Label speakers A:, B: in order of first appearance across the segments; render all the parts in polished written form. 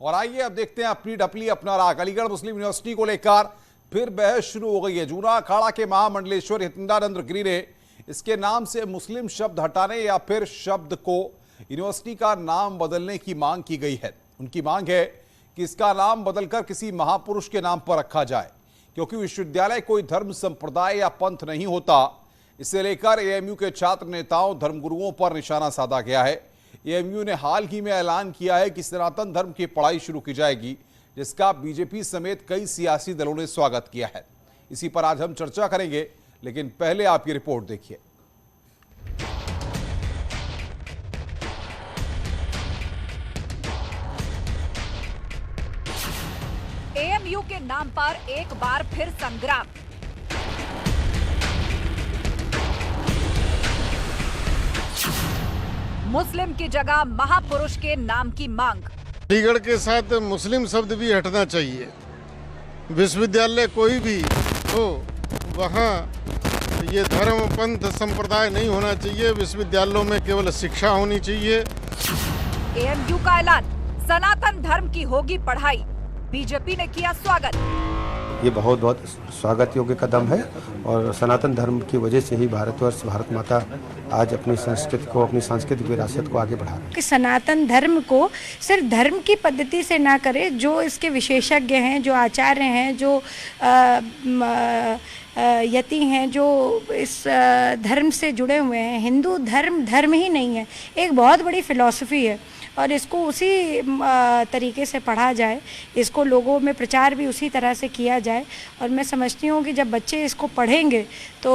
A: और आइए अब देखते हैं अपनी ढपली अपना राग। अलीगढ़ मुस्लिम यूनिवर्सिटी को लेकर फिर बहस शुरू हो गई है। जूना अखाड़ा के महामंडलेश्वर हितेंद्रानंद गिरी ने इसके नाम से मुस्लिम शब्द हटाने या फिर शब्द को यूनिवर्सिटी का नाम बदलने की मांग की गई है। उनकी मांग है कि इसका नाम बदलकर किसी महापुरुष के नाम पर रखा जाए, क्योंकि विश्वविद्यालय कोई धर्म संप्रदाय या पंथ नहीं होता। इसे लेकर एएमयू के छात्र नेताओं धर्मगुरुओं पर निशाना साधा गया है। एएमयू ने हाल ही में ऐलान किया है कि सनातन धर्म की पढ़ाई शुरू की जाएगी, जिसका बीजेपी समेत कई सियासी दलों ने स्वागत किया है। इसी पर आज हम चर्चा करेंगे, लेकिन पहले आप ये रिपोर्ट देखिए।
B: एएमयू के नाम पर एक बार फिर संग्राम। मुस्लिम की जगह महापुरुष के नाम की मांग।
C: अलीगढ़ के साथ मुस्लिम शब्द भी हटना चाहिए। विश्वविद्यालय कोई भी हो, वहाँ ये धर्म पंथ संप्रदाय नहीं होना चाहिए। विश्वविद्यालयों में केवल शिक्षा होनी चाहिए।
B: एएमयू का ऐलान, सनातन धर्म की होगी पढ़ाई। बीजेपी ने किया स्वागत।
D: ये बहुत बहुत स्वागत योग्य कदम है और सनातन धर्म की वजह से ही भारतवर्ष, भारत माता आज अपनी संस्कृति को, अपनी सांस्कृतिक विरासत को आगे बढ़ा रही है।
E: कि सनातन धर्म को सिर्फ धर्म की पद्धति से ना करे, जो इसके विशेषज्ञ हैं, जो आचार्य हैं, जो यति हैं, जो इस धर्म से जुड़े हुए हैं। हिंदू धर्म ही नहीं है, एक बहुत बड़ी फिलॉसफी है और इसको उसी तरीके से पढ़ा जाए, इसको लोगों में प्रचार भी उसी तरह से किया जाए। और मैं समझती हूँ कि जब बच्चे इसको पढ़ेंगे तो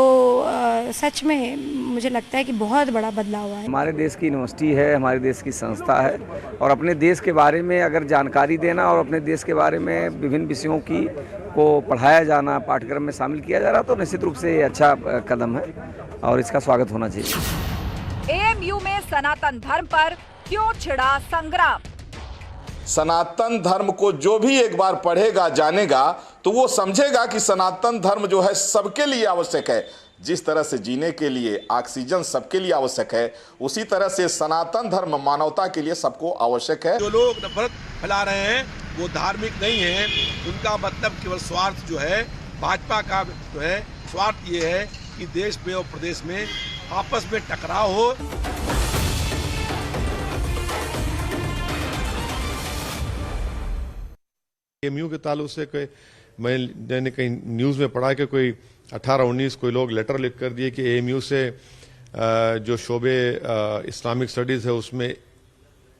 E: सच में मुझे लगता है कि बहुत बड़ा बदलाव आए।
F: हमारे देश की यूनिवर्सिटी है, हमारे देश की संस्था है और अपने देश के बारे में अगर जानकारी देना और अपने देश के बारे में विभिन्न विषयों की को पढ़ाया जाना, पाठ्यक्रम में शामिल किया जा रहा, तो निश्चित रूप से अच्छा कदम है और इसका स्वागत होना चाहिए।
B: एएमयू में सनातन धर्म पर क्यों छिड़ा संग्राम?
G: सनातन धर्म को जो भी एक बार पढ़ेगा, जानेगा, तो वो समझेगा कि सनातन धर्म जो है सबके लिए आवश्यक है। जिस तरह से जीने के लिए ऑक्सीजन सबके लिए आवश्यक है, उसी तरह से सनातन धर्म मानवता के लिए सबको आवश्यक है।
H: जो लोग नफरत फैला रहे हैं वो धार्मिक नहीं है। उनका मतलब केवल स्वार्थ जो है, भाजपा का जो है स्वार्थ ये है कि देश में और प्रदेश में आपस में टकराव हो।
C: एएमयू के ताल्लुक से कोई मैंने कहीं न्यूज़ में पढ़ा कि कोई 18-19 कोई लोग लेटर लिख कर दिए कि एएमयू से जो शोबे इस्लामिक स्टडीज़ है उसमें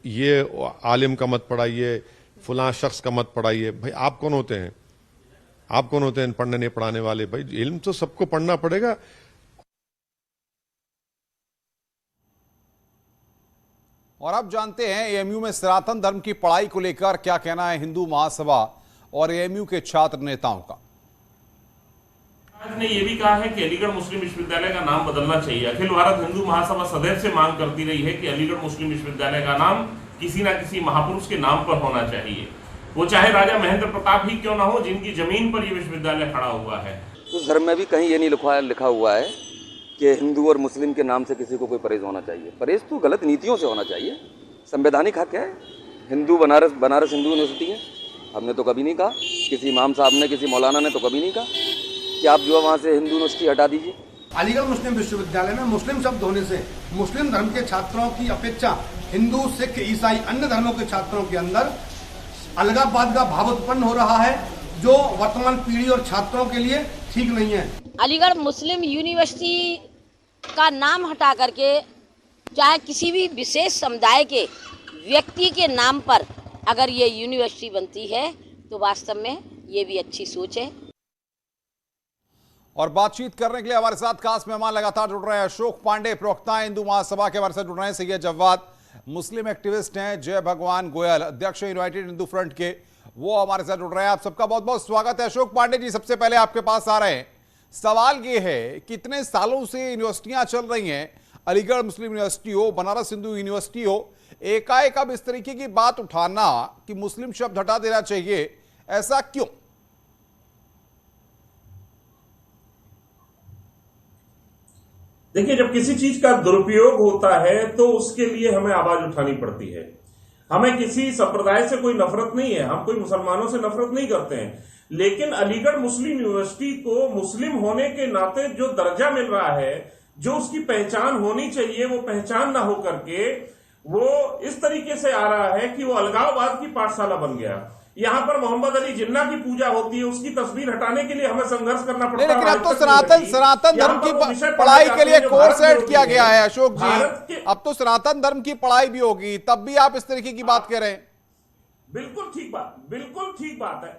C: ये आलिम का मत पढ़ाइए, फलां शख्स का मत पढ़ाइए। भाई आप कौन होते हैं? आप कौन होते हैं पढ़ने नहीं पढ़ाने वाले? भाई इल्म तो सबको पढ़ना पड़ेगा।
A: और अब जानते हैं एएमयू में सनातन धर्म की पढ़ाई को लेकर क्या कहना है हिंदू महासभा और एएमयू के छात्र नेताओं का।
I: ने यह भी कहा है कि अलीगढ़ मुस्लिम विश्वविद्यालय का नाम बदलना चाहिए। अखिल भारत हिंदू महासभा सदैव से मांग करती रही है कि अलीगढ़ मुस्लिम विश्वविद्यालय का नाम किसी न किसी महापुरुष के नाम पर होना चाहिए, वो चाहे राजा महेंद्र प्रताप ही क्यों ना हो, जिनकी जमीन पर यह विश्वविद्यालय खड़ा हुआ है।
F: उस धर्म में भी कहीं ये नहीं लिखा हुआ है कि हिंदू और मुस्लिम के नाम से किसी को कोई परहेज होना चाहिए। परहेज तो गलत नीतियों से होना चाहिए। संवैधानिक हक है। हिंदू बनारस हिंदू यूनिवर्सिटी है। हमने तो कभी नहीं कहा, किसी इमाम साहब ने, किसी मौलाना ने तो कभी नहीं कहा कि आप जो है वहाँ से हिंदू यूनिवर्सिटी हटा दीजिए।
J: अलीगढ़ मुस्लिम विश्वविद्यालय में मुस्लिम शब्द होने से मुस्लिम धर्म के छात्रों की अपेक्षा हिंदू, सिख, ईसाई अन्य धर्मों के छात्रों के अंदर अलगाववाद का भाव उत्पन्न हो रहा है, जो वर्तमान पीढ़ी और छात्रों के लिए ठीक नहीं है।
K: अलीगढ़ मुस्लिम यूनिवर्सिटी का नाम हटा करके चाहे किसी भी विशेष समुदाय के व्यक्ति के नाम पर अगर ये यूनिवर्सिटी बनती है तो वास्तव में ये भी अच्छी सोच है।
A: और बातचीत करने के लिए हमारे साथ खास मेहमान लगातार जुड़ रहे हैं। अशोक पांडे, प्रवक्ता हिंदू महासभा के, हमारे साथ जुड़ रहे हैं। सैयद जव्वाद, मुस्लिम एक्टिविस्ट हैं। जय भगवान गोयल, अध्यक्ष यूनाइटेड हिंदू फ्रंट के, वो हमारे साथ जुड़ रहे हैं। आप सबका बहुत बहुत स्वागत है। अशोक पांडे जी, सबसे पहले आपके पास आ रहे हैं। सवाल ये है, कितने सालों से यूनिवर्सिटियां चल रही हैं, अलीगढ़ मुस्लिम यूनिवर्सिटी हो, बनारस हिंदू यूनिवर्सिटी हो, एकाएक अब इस तरीके की बात उठाना कि मुस्लिम शब्द हटा देना चाहिए, ऐसा क्यों?
I: देखिए, जब किसी चीज का दुरुपयोग होता है तो उसके लिए हमें आवाज उठानी पड़ती है। हमें किसी संप्रदाय से कोई नफरत नहीं है, हम कोई मुसलमानों से नफरत नहीं करते हैं, लेकिन अलीगढ़ मुस्लिम यूनिवर्सिटी को मुस्लिम होने के नाते जो दर्जा मिल रहा है, जो उसकी पहचान होनी चाहिए, वो पहचान ना हो करके वो इस तरीके से आ रहा है कि वो अलगाववाद की पाठशाला बन गया। यहाँ पर मोहम्मद अली जिन्ना की पूजा होती है, उसकी तस्वीर हटाने के लिए हमें संघर्ष करना पड़ता है।
A: लेकिन अब तो सनातन धर्म की पढ़ाई के लिए कोर्स ऐड किया गया है अशोक जी, अब तो सनातन धर्म की पढ़ाई भी होगी, तब भी आप इस तरीके की बात कह रहे हैं।
I: बिल्कुल ठीक बात है।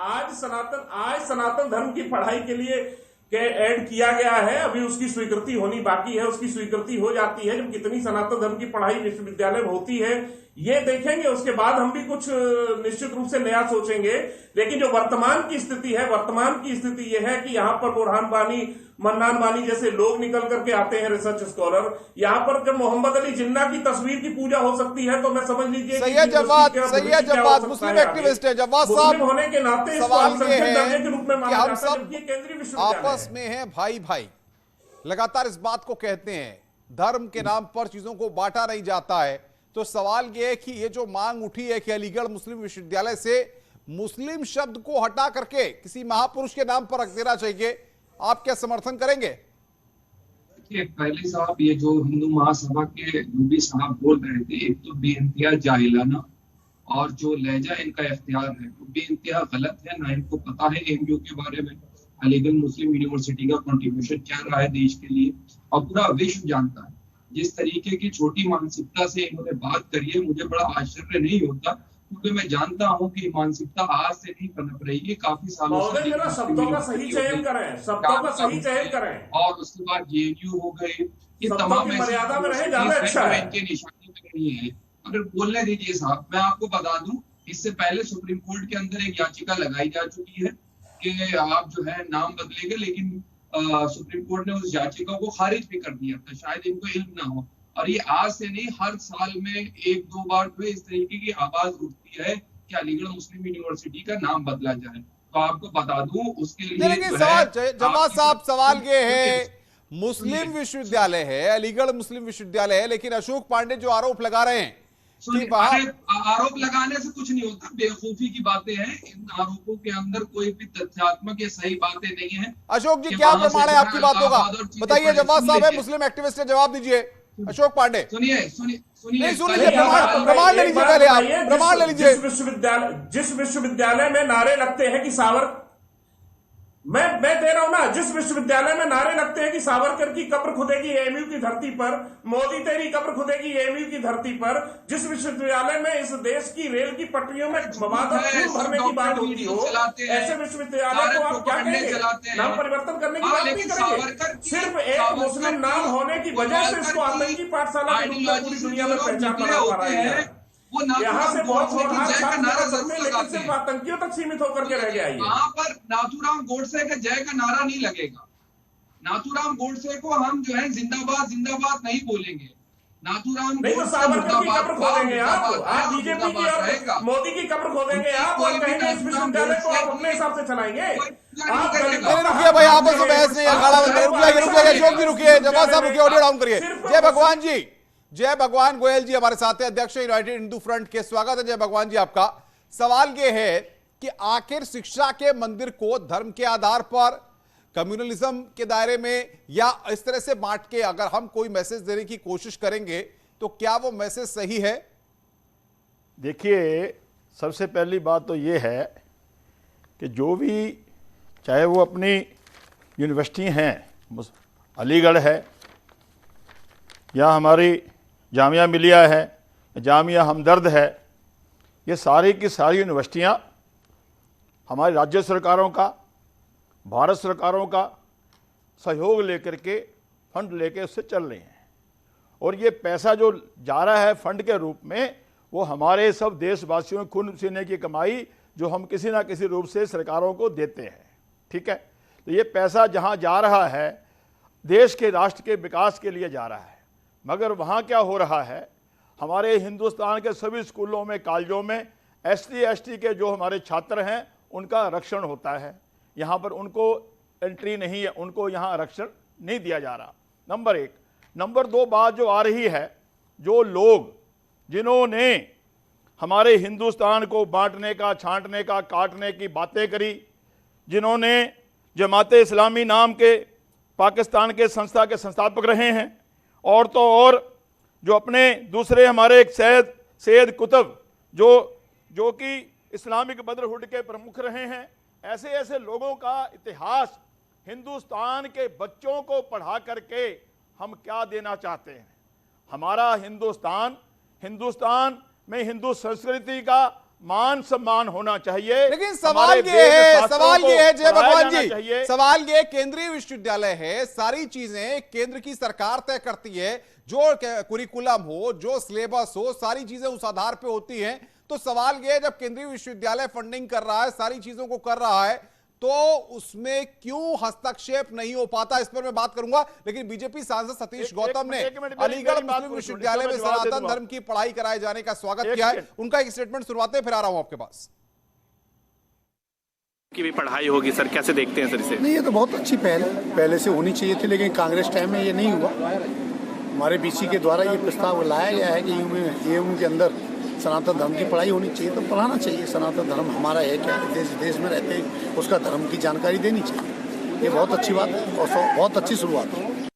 I: आज सनातन धर्म की पढ़ाई के लिए ऐड किया गया है, अभी उसकी स्वीकृति होनी बाकी है। उसकी स्वीकृति हो जाती है जब कितनी सनातन धर्म की पढ़ाई विश्वविद्यालय में होती है, ये देखेंगे, उसके बाद हम भी कुछ निश्चित रूप से नया सोचेंगे। लेकिन जो वर्तमान की स्थिति ये है कि यहाँ पर बुरहान बानी, मन्नान बानी जैसे लोग निकल करके आते हैं, रिसर्च स्कॉलर। यहाँ पर जब मोहम्मद अली जिन्ना की तस्वीर की पूजा हो सकती है तो मैं समझ लीजिए
A: सैयद जवाद मुस्लिम एक्टिविस्ट है। जवाद साहब,
I: होने के नाते
A: सवाल ये है
I: के रूप में
A: कि हम सब आपस में हैं, भाई भाई, लगातार इस बात को कहते हैं, धर्म के नाम पर चीजों को बांटा नहीं जाता है। तो सवाल यह है कि ये जो मांग उठी है कि अलीगढ़ मुस्लिम विश्वविद्यालय से मुस्लिम शब्द को हटा करके किसी महापुरुष के नाम पर रख देना चाहिए, आप क्या समर्थन करेंगे?
L: देखिए पहले साहब, ये जो हिंदू महासभा के नूबी साहब बोल रहे थे, एक तो बेइंतहा जाहिलाना और जो लहजा इनका इख्तियार है वो बेइंतहा गलत है। ना इनको पता है एमयू के बारे में, अलीगढ़ मुस्लिम यूनिवर्सिटी का कंट्रीब्यूशन क्या रहा है देश के लिए, और पूरा विश्व जानता है। जिस तरीके की छोटी मानसिकता से इन्होंने बात करी है, मुझे बड़ा आश्चर्य नहीं होता, क्योंकि मैं जानता हूं कि मानसिकता आज से नहीं पनप रही है, काफी सालों से।
I: शब्दों का सही चयन करें,
L: और उसके बाद जेएनयू हो गए, ये तमाम
I: मर्यादा में रहे, ज्यादा अच्छा है।
L: इनके निशाने में नहीं है। अगर बोलने दीजिए साहब, मैं आपको बता दूं, इससे पहले सुप्रीम कोर्ट के अंदर एक याचिका लगाई जा चुकी है कि आप जो है नाम बदलेंगे, लेकिन सुप्रीम कोर्ट ने उस याचिका को खारिज भी कर दिया था, शायद इनको इल्म ना हो। और ये आज से नहीं, हर साल में एक दो बार जो इस तरीके की आवाज उठती है कि अलीगढ़ मुस्लिम यूनिवर्सिटी का नाम बदला जाए। तो आपको बता दूं, उसके लिए
A: जवाद साहब, सवाल ये है, मुस्लिम विश्वविद्यालय है, अलीगढ़ मुस्लिम विश्वविद्यालय है, लेकिन अशोक पांडे जो आरोप लगा रहे हैं,
L: आरोप लगाने से कुछ नहीं होता, बेवकूफी की बातें हैं। इन आरोपों के अंदर कोई भी तथ्यात्मक या सही बातें नहीं है।
A: अशोक जी, क्या प्रमाण है आपकी बातों का? बताइए, जवाद साहब है, मुस्लिम एक्टिविस्ट है, जवाब दीजिए। अशोक पांडे,
L: सुनिए,
A: प्रमाण ले लीजिए, पहले आप प्रमाण ले लीजिए।
I: जिस विश्वविद्यालय में नारे लगते हैं कि सावर, मैं दे रहा हूं ना, जिस विश्वविद्यालय में नारे लगते हैं कि सावरकर की कब्र खुदेगी एएमयू की धरती पर, मोदी तेरी कब्र खुदेगी एएमयू की धरती पर, जिस विश्वविद्यालय में इस देश की रेल की पटरियों में मवाद भरने की बात होती हो, ऐसे विश्वविद्यालय को आप क्या कहेंगे? नाम परिवर्तन करने की बात नहीं करेंगे। सिर्फ एक मुस्लिम नाम होने की वजह से इसको आतंकी पाठशाला के रूप में पूरी दुनिया में पहचान बना पा रहे हैं। यहाँ से बहुत लेकिन सिर्फ आतंकियों तक सीमित होकर के रह गया।
L: वहां पर नाथूराम गोडसे का जय का नारा नहीं लगेगा। नाथूराम गोडसे को हम जो है जिंदाबाद जिंदाबाद नहीं बोलेंगे। नाथूराम
I: नहीं तो सावरकर की कब्र खोदेंगे आप बीजेपी की और मोदी की कब्र खोदेंगे आप, और कहेंगे इस विश्वविद्यालय को आप अपने हिसाब से चलाएंगे।
A: रुकिए भाई, आपस में बहस नहीं है, रुकिए अशोक जी, रुकिए, जवाद साहब रुकिए, ऑडियो डाउन करिए। जय भगवान जी, जय भगवान गोयल जी हमारे साथ हैं, अध्यक्ष यूनाइटेड हिंदू फ्रंट के। स्वागत है जय भगवान जी आपका। सवाल यह है कि आखिर शिक्षा के मंदिर को धर्म के आधार पर, कम्युनलिज्म के दायरे में, या इस तरह से बांट के अगर हम कोई मैसेज देने की कोशिश करेंगे तो क्या वो मैसेज सही है?
M: देखिए, सबसे पहली बात तो ये है कि जो भी, चाहे वो अपनी यूनिवर्सिटी हैं, अलीगढ़ है या हमारी जामिया मिलिया है, जामिया हमदर्द है, ये सारी की सारी यूनिवर्सिटियाँ हमारी राज्य सरकारों का, भारत सरकारों का सहयोग लेकर के, फंड लेके उससे चल रही हैं। और ये पैसा जो जा रहा है फंड के रूप में, वो हमारे सब देशवासियों खून पसीने की कमाई जो हम किसी ना किसी रूप से सरकारों को देते हैं, ठीक है। तो ये पैसा जहाँ जा रहा है, देश के, राष्ट्र के विकास के लिए जा रहा है। मगर वहाँ क्या हो रहा है, हमारे हिंदुस्तान के सभी स्कूलों में, कॉलेजों में SC ST के जो हमारे छात्र हैं उनका आरक्षण होता है। यहाँ पर उनको एंट्री नहीं है, उनको यहाँ आरक्षण नहीं दिया जा रहा, नंबर एक। नंबर दो, बात जो आ रही है, जो लोग जिन्होंने हमारे हिंदुस्तान को बांटने का, छांटने का, काटने की बातें करी, जिन्होंने जमाते इस्लामी नाम के पाकिस्तान के संस्था के संस्थापक रहे हैं, और तो और जो अपने दूसरे हमारे एक सैयद कुतुब जो कि इस्लामिक ब्रदरहुड के प्रमुख रहे हैं, ऐसे ऐसे लोगों का इतिहास हिंदुस्तान के बच्चों को पढ़ा करके हम क्या देना चाहते हैं? हमारा हिंदुस्तान में हिंदू संस्कृति का मान सम्मान होना चाहिए।
A: लेकिन सवाल ये है जय भगवान जी, सवाल ये केंद्रीय विश्वविद्यालय है, सारी चीजें केंद्र की सरकार तय करती है, जो कुरिकुलम हो, जो सिलेबस हो, सारी चीजें उस आधार पे होती हैं। तो सवाल ये है, जब केंद्रीय विश्वविद्यालय फंडिंग कर रहा है, सारी चीजों को कर रहा है, तो उसमें क्यों हस्तक्षेप नहीं हो पाता? इस पर मैं बात करूंगा। लेकिन बीजेपी सांसद सतीश गौतम ने अलीगढ़ मुस्लिम विश्वविद्यालय में सनातन धर्म की पढ़ाई कराए जाने का स्वागत किया है। उनका एक स्टेटमेंट सुनवाते हैं, फिर आ रहा हूं आपके पास।
N: की भी पढ़ाई होगी सर, कैसे देखते हैं सर इसे?
J: नहीं, ये तो बहुत अच्छी पहल पहले से होनी चाहिए थी, लेकिन कांग्रेस टाइम में ये नहीं हुआ। हमारे बीसी के द्वारा ये प्रस्ताव लाया गया है कि एएमयू के अंदर सनातन धर्म की पढ़ाई होनी चाहिए, तो पढ़ाना चाहिए। सनातन धर्म हमारा है क्या, देश में रहते हैं, उसका धर्म की जानकारी देनी चाहिए। ये बहुत अच्छी बात है और बहुत अच्छी शुरुआत है।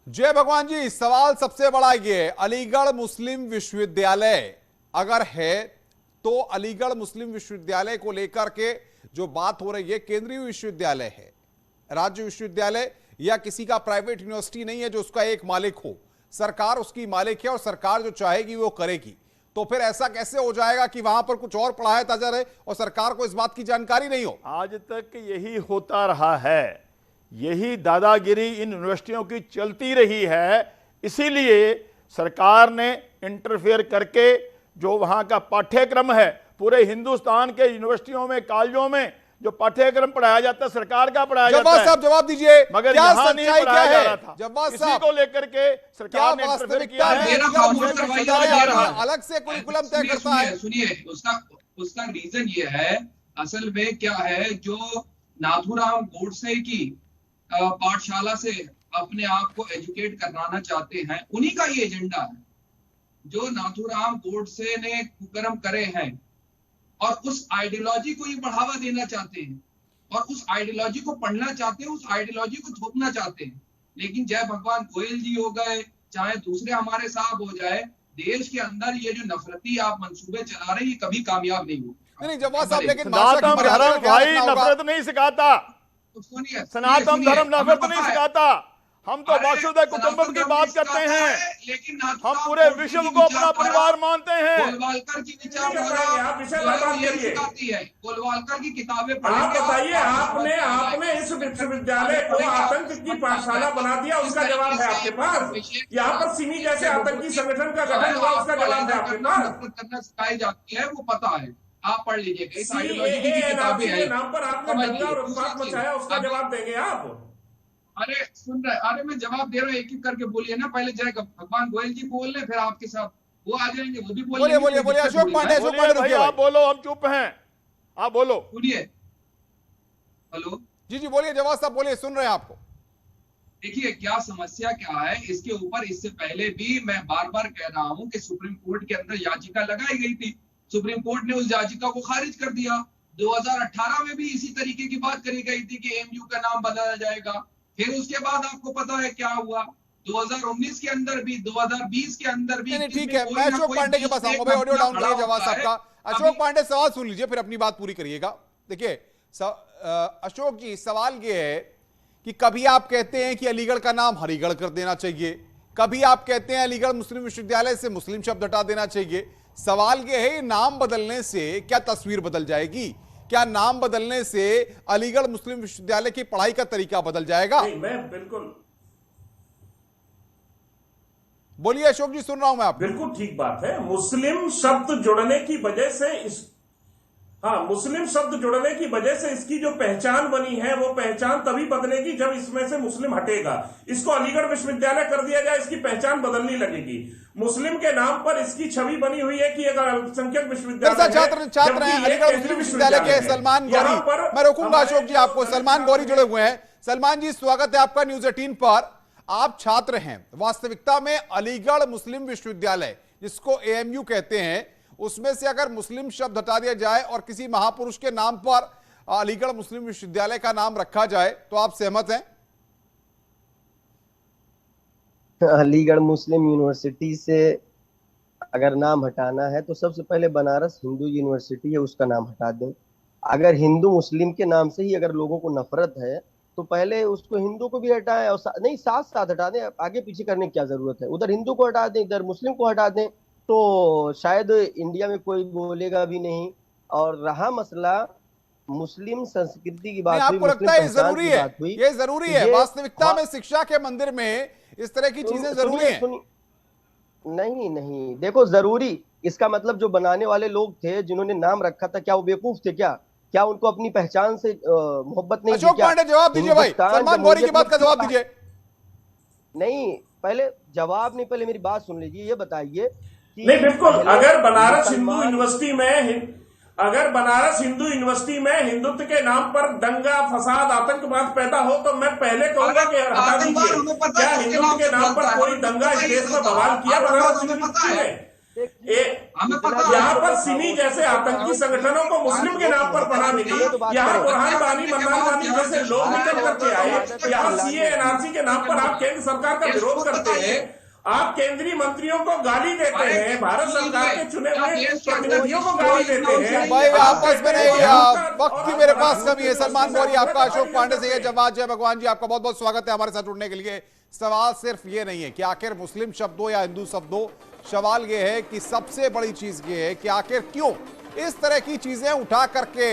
A: जय भगवान जी, सवाल सबसे बड़ा ये, अलीगढ़ मुस्लिम विश्वविद्यालय अगर है तो अलीगढ़ मुस्लिम विश्वविद्यालय को लेकर के जो बात हो रही है, केंद्रीय विश्वविद्यालय है, राज्य विश्वविद्यालय या किसी का प्राइवेट यूनिवर्सिटी नहीं है जो उसका एक मालिक हो। सरकार उसकी मालिक है और सरकार जो चाहेगी वो करेगी। तो फिर ऐसा कैसे हो जाएगा कि वहां पर कुछ और पढ़ाया जा रहा है और सरकार को इस बात की जानकारी नहीं हो?
M: आज तक यही होता रहा है, यही दादागिरी इन यूनिवर्सिटियों की चलती रही है। इसीलिए सरकार ने इंटरफेयर करके जो वहां का पाठ्यक्रम है, पूरे हिंदुस्तान के यूनिवर्सिटियों में, कॉलेजों में जो पाठ्यक्रम पढ़ाया जाता है सरकार का पढ़ाया जाता है।
A: साहब जवाब दीजिए,
M: मगर
A: क्या
M: यहाँ नहीं
A: सच्चाई क्या है?
M: जवाब साहब को लेकर के सरकार ने इंटरफेयर किया है।
A: अलग से कुरिकुलम तय करता है।
L: सुनिए, उसका रीजन ये है, असल में क्या है, जो नाथूराम गोडसे की पाठशाला से अपने आप को एजुकेट कराना चाहते हैं, उन्हीं का ये एजेंडा है। जो नाथूराम गोडसे ने कुकर्म करे हैं और उस आइडियोलॉजी को ये बढ़ावा देना चाहते हैं और उस आइडियोलॉजी को पढ़ना चाहते हैं, उस आइडियोलॉजी को थोपना चाहते हैं। लेकिन जय भगवान गोयल जी हो गए, चाहे दूसरे हमारे साहब हो जाए, देश के अंदर ये जो नफरती आप मंसूबे चला रहे हैं, ये कभी कामयाब नहीं होगा।
A: नहीं जवाब साहब, लेकिन
M: सनातन धर्म भाई नफरत नहीं सिखाता, सनातन धर्म नफरत नहीं सिखाता। हम तो वासुदेव कुटुंबकम की बात करते हैं,
L: लेकिन
M: हम पूरे विश्व को अपना परिवार मानते हैं।
L: गोलवालकर की विचारधारा ये सिखाती है, गोलवालकर की किताबें
I: आप बताइए, आपने इस विश्वविद्यालय को आतंक की पाठशाला बना दिया, उसका जवाब है आपके पास? यहाँ पर सिमी जैसे आतंकी संगठन का गठन हुआ, उसका जवाब है आपके पास?
L: करना सिखाई जाती है, वो पता है, आप पढ़ लीजिएगा। इस आइडियोलॉजी की किताबें हैं,
I: नाम पर आपने दंगा और उत्पात मचाया, उसका जवाब देंगे आप?
L: अरे सुन रहे, अरे मैं जवाब दे रहा हूँ, एक एक करके बोलिए ना। पहले जय भगवान गोयल जी बोल रहे, फिर आपके साथ वो आ जाएंगे, वो भी बोलिए।
A: बोलिए अशोक पांडे
M: भैया, आप बोलो, हम चुप हैं, आप बोलो।
L: सुनिए, हेलो
A: जी बोलिए, जवाब साहब बोलिए, सुन रहे हैं आपको।
L: देखिए क्या समस्या क्या है इसके ऊपर, इससे पहले भी मैं बार बार कह रहा हूँ कि सुप्रीम कोर्ट के अंदर याचिका लगाई गई थी, सुप्रीम कोर्ट ने उस याचिका को खारिज कर दिया। 2018 में भी इसी तरीके की बात करी गई थी कि एएमयू का नाम बदला जाएगा। फिर उसके बाद आपको पता है क्या हुआ, 2019 के अंदर भी, 2020 के अंदर भी।
A: ठीक है, मैं अशोक पांडे के पास आऊंगा। ऑडियो डाउन करिए जवाब साहब का। अशोक पांडे सवाल सुन लीजिए, फिर अपनी बात पूरी करिएगा। देखिए अशोक जी, सवाल ये है कि कभी आप कहते हैं कि अलीगढ़ का नाम हरिगढ़ कर देना चाहिए, कभी आप कहते हैं अलीगढ़ मुस्लिम विश्वविद्यालय से मुस्लिम शब्द हटा देना चाहिए। सवाल ये है, नाम बदलने से क्या तस्वीर बदल जाएगी? क्या नाम बदलने से अलीगढ़ मुस्लिम विश्वविद्यालय की पढ़ाई का तरीका बदल जाएगा?
I: नहीं, मैं बिल्कुल,
A: बोलिए अशोक जी, सुन रहा हूं मैं आप।
I: बिल्कुल ठीक बात है। मुस्लिम शब्द जुड़ने की वजह से मुस्लिम शब्द जुड़ने की वजह से इसकी जो पहचान बनी है, वो पहचान तभी बदलेगी जब इसमें से मुस्लिम हटेगा। इसको अलीगढ़ विश्वविद्यालय कर दिया जाए, इसकी पहचान बदलनी लगेगी। मुस्लिम के नाम पर इसकी छवि बनी हुई है कि अगर अल्पसंख्यक विश्वविद्यालय
A: छात्र हैं अलीगढ़ मुस्लिम विश्वविद्यालय के सलमान गौरी। मैं रोकूंगा अशोक जी आपको, सलमान गौरी जुड़े हुए हैं। सलमान जी, स्वागत है आपका न्यूज 18 पर। आप छात्र हैं, वास्तविकता में अलीगढ़ मुस्लिम विश्वविद्यालय जिसको एएमयू कहते हैं, उसमें से अगर मुस्लिम शब्द हटा दिया जाए और किसी महापुरुष के नाम पर अलीगढ़ मुस्लिम विश्वविद्यालय का नाम रखा जाए, तो आप सहमत हैं?
O: अलीगढ़ मुस्लिम यूनिवर्सिटी से अगर नाम हटाना है तो सबसे पहले बनारस हिंदू यूनिवर्सिटी है उसका नाम हटा दें। अगर हिंदू मुस्लिम के नाम से ही अगर लोगों को नफरत है तो पहले उसको हिंदू को भी हटाएं और नहीं साथ साथ हटा दें, आगे पीछे करने की क्या जरूरत है। उधर हिंदू को हटा दें, इधर मुस्लिम को हटा दें, तो शायद इंडिया में कोई बोलेगा भी नहीं। और रहा मसला मुस्लिम संस्कृति की बात हुई,
A: आपको लगता है ये जरूरी है? ये जरूरी है वास्तविकता में? शिक्षा के मंदिर में इस तरह की चीजें जरूरी है?
O: नहीं, देखो जरूरी इसका मतलब जो बनाने वाले लोग थे जिन्होंने नाम रखा था, क्या वो बेवकूफ थे? क्या उनको अपनी पहचान से मोहब्बत नहीं?
A: अशोक पांडे जवाब दीजिए भाई, सलमान गौरी की बात का जवाब दीजिए।
O: नहीं, पहले जवाब नहीं, पहले मेरी बात सुन लीजिए। ये बताइए
I: नहीं, बिल्कुल, अगर बनारस हिंदू यूनिवर्सिटी में हिंदुत्व के नाम पर दंगा फसाद आतंकवाद पैदा हो तो मैं पहले कहूंगा कि हटा दीजिए। क्या हिंदुत्व के नाम पर कोई दंगा इस देश में बवाल किया बनारस यूनिवर्सिटी में? यहाँ पर सिमी जैसे आतंकी संगठनों को मुस्लिम के नाम पर पनाह मिली, यहाँ बुरहान वानी मन्नान वानी जैसे लोग निकल करके आए, यहाँ सीए एनआरसी के नाम पर आप केंद्र सरकार का विरोध करते हैं, आप केंद्रीय मंत्रियों को गाली देते हैं, भारत सरकार के चुने हुए प्रतिनिधियों को गाली देते हैं।
A: भाई आपस में नहीं, वक्त की मेरे पास कमी है। सलमान गौरी आपका अशोक पांडे से ये जवाब। जय भगवान जी, आपका बहुत बहुत स्वागत है हमारे साथ जुड़ने के लिए। सवाल सिर्फ ये नहीं है कि आखिर मुस्लिम शब्द हो या हिंदू शब्द हो, सवाल ये है कि सबसे बड़ी चीज ये है कि आखिर क्यों इस तरह की चीजें उठा करके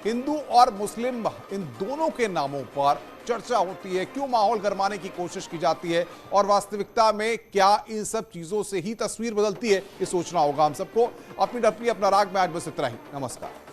A: हिंदू और मुस्लिम इन दोनों के नामों पर चर्चा होती है, क्यों माहौल गरमाने की कोशिश की जाती है, और वास्तविकता में क्या इन सब चीजों से ही तस्वीर बदलती है, ये सोचना होगा हम सबको। अपनी डपली अपना राग में आज बस इतना ही। नमस्कार।